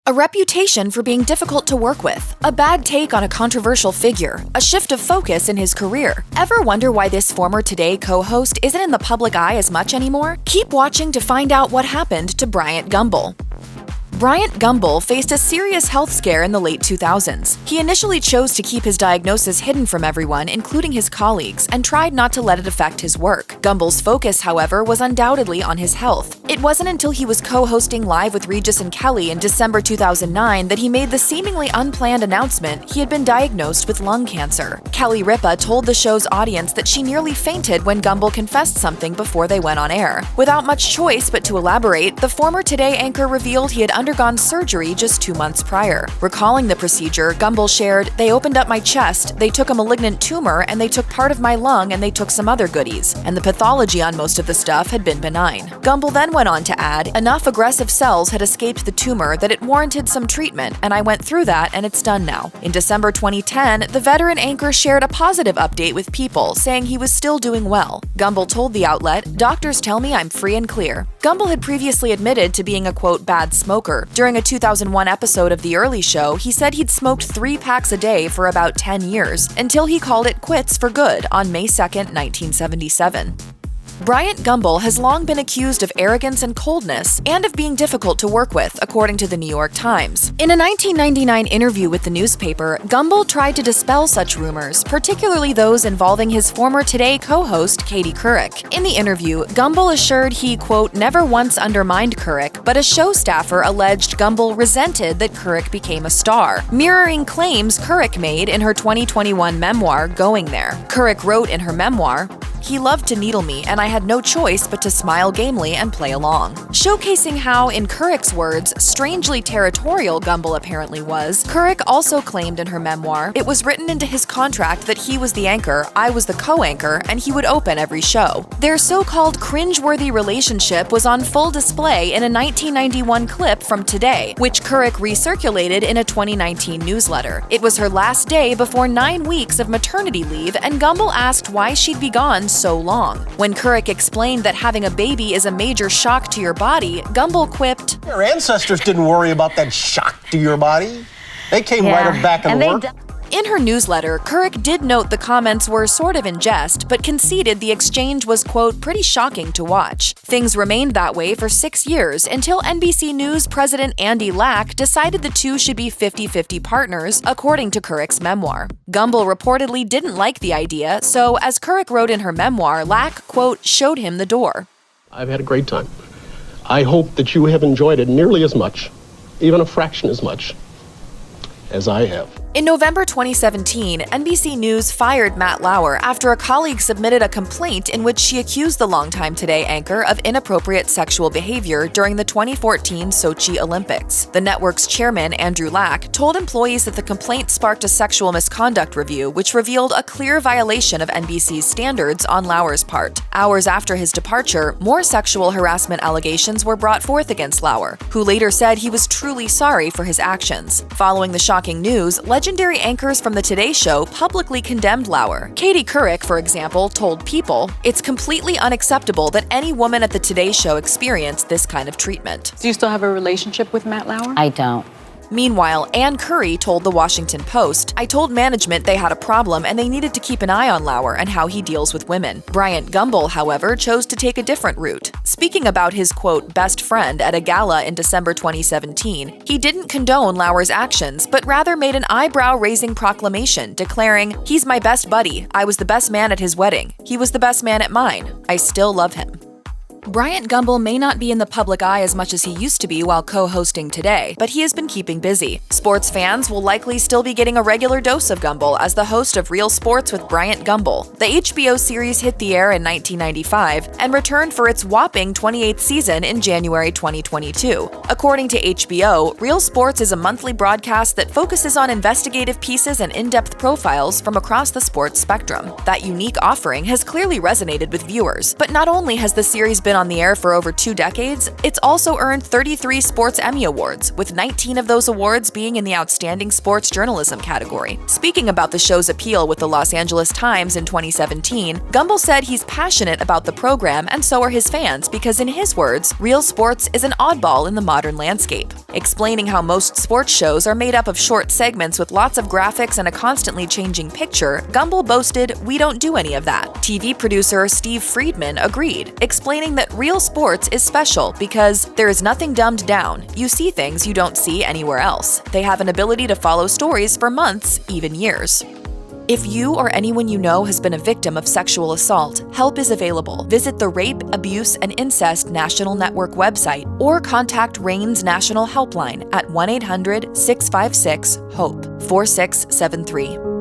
A reputation for being difficult to work with, a bad take on a controversial figure, a shift of focus in his career. Ever wonder why this former Today co-host isn't in the public eye as much anymore? Keep watching to find out what happened to Bryant Gumbel. Bryant Gumbel faced a serious health scare in the late 2000s. He initially chose to keep his diagnosis hidden from everyone, including his colleagues, and tried not to let it affect his work. Gumbel's focus, however, was undoubtedly on his health. It wasn't until he was co-hosting Live with Regis and Kelly in December 2009 that he made the seemingly unplanned announcement he had been diagnosed with lung cancer. Kelly Ripa told the show's audience that she nearly fainted when Gumbel confessed something before they went on air. Without much choice but to elaborate, the former Today anchor revealed he had undergone surgery just 2 months prior. Recalling the procedure, Gumbel shared, "They opened up my chest, they took a malignant tumor, and they took part of my lung, and they took some other goodies. And the pathology on most of the stuff had been benign." Gumbel then went on to add, "Enough aggressive cells had escaped the tumor that it warranted some treatment, and I went through that, and it's done now." In December 2010, the veteran anchor shared a positive update with People, saying he was still doing well. Gumbel told the outlet, "Doctors tell me I'm free and clear." Gumbel had previously admitted to being a, quote, bad smoker. During a 2001 episode of The Early Show, he said he'd smoked 3 packs a day for about 10 years, until he called it quits for good on May 2, 1977. Bryant Gumbel has long been accused of arrogance and coldness, and of being difficult to work with, according to the New York Times. In a 1999 interview with the newspaper, Gumbel tried to dispel such rumors, particularly those involving his former Today co-host, Kate Couric. In the interview, Gumbel assured he, quote, never once undermined Couric, but a show staffer alleged Gumbel resented that Couric became a star, mirroring claims Couric made in her 2021 memoir, Going There. Couric wrote in her memoir, "He loved to needle me, and I had no choice but to smile gamely and play along." Showcasing how, in Couric's words, strangely territorial Gumbel apparently was, Couric also claimed in her memoir it was written into his contract that he was the anchor, I was the co-anchor, and he would open every show. Their so-called cringeworthy relationship was on full display in a 1991 clip from Today, which Couric recirculated in a 2019 newsletter. It was her last day before 9 weeks of maternity leave, and Gumbel asked why she'd be gone so long. When Couric explained that having a baby is a major shock to your body, Gumbel quipped, "Your ancestors didn't worry about that shock to your body. They came right back and worked." In her newsletter, Couric did note the comments were sort of in jest, but conceded the exchange was, quote, pretty shocking to watch. Things remained that way for 6 years until NBC News president Andy Lack decided the two should be 50-50 partners, according to Couric's memoir. Gumbel reportedly didn't like the idea, so as Couric wrote in her memoir, Lack, quote, showed him the door. "I've had a great time. I hope that you have enjoyed it nearly as much, even a fraction as much, as I have." In November 2017, NBC News fired Matt Lauer after a colleague submitted a complaint in which she accused the longtime Today anchor of inappropriate sexual behavior during the 2014 Sochi Olympics. The network's chairman, Andrew Lack, told employees that the complaint sparked a sexual misconduct review, which revealed a clear violation of NBC's standards on Lauer's part. Hours after his departure, more sexual harassment allegations were brought forth against Lauer, who later said he was truly sorry for his actions. Following the shocking news, legendary anchors from the Today Show publicly condemned Lauer. Kate Couric, for example, told People, "It's completely unacceptable that any woman at the Today Show experienced this kind of treatment." Do you still have a relationship with Matt Lauer? I don't. Meanwhile, Ann Curry told the Washington Post, "I told management they had a problem and they needed to keep an eye on Lauer and how he deals with women." Bryant Gumbel, however, chose to take a different route. Speaking about his, quote, best friend at a gala in December 2017, he didn't condone Lauer's actions, but rather made an eyebrow-raising proclamation declaring, "He's my best buddy. I was the best man at his wedding. He was the best man at mine. I still love him." Bryant Gumbel may not be in the public eye as much as he used to be while co-hosting Today, but he has been keeping busy. Sports fans will likely still be getting a regular dose of Gumbel as the host of Real Sports with Bryant Gumbel. The HBO series hit the air in 1995 and returned for its whopping 28th season in January 2022. According to HBO, Real Sports is a monthly broadcast that focuses on investigative pieces and in-depth profiles from across the sports spectrum. That unique offering has clearly resonated with viewers, but not only has the series been been on the air for over 2 decades, it's also earned 33 Sports Emmy Awards, with 19 of those awards being in the Outstanding Sports Journalism category. Speaking about the show's appeal with the Los Angeles Times in 2017, Gumbel said he's passionate about the program and so are his fans because, in his words, real sports is an oddball in the modern landscape. Explaining how most sports shows are made up of short segments with lots of graphics and a constantly changing picture, Gumbel boasted, "We don't do any of that." TV producer Steve Friedman agreed, explaining that real sports is special because there is nothing dumbed down. You see things you don't see anywhere else. They have an ability to follow stories for months, even years. If you or anyone you know has been a victim of sexual assault, help is available. Visit the Rape, Abuse, and Incest National Network website or contact RAIN's National Helpline at 1-800-656-HOPE 4673.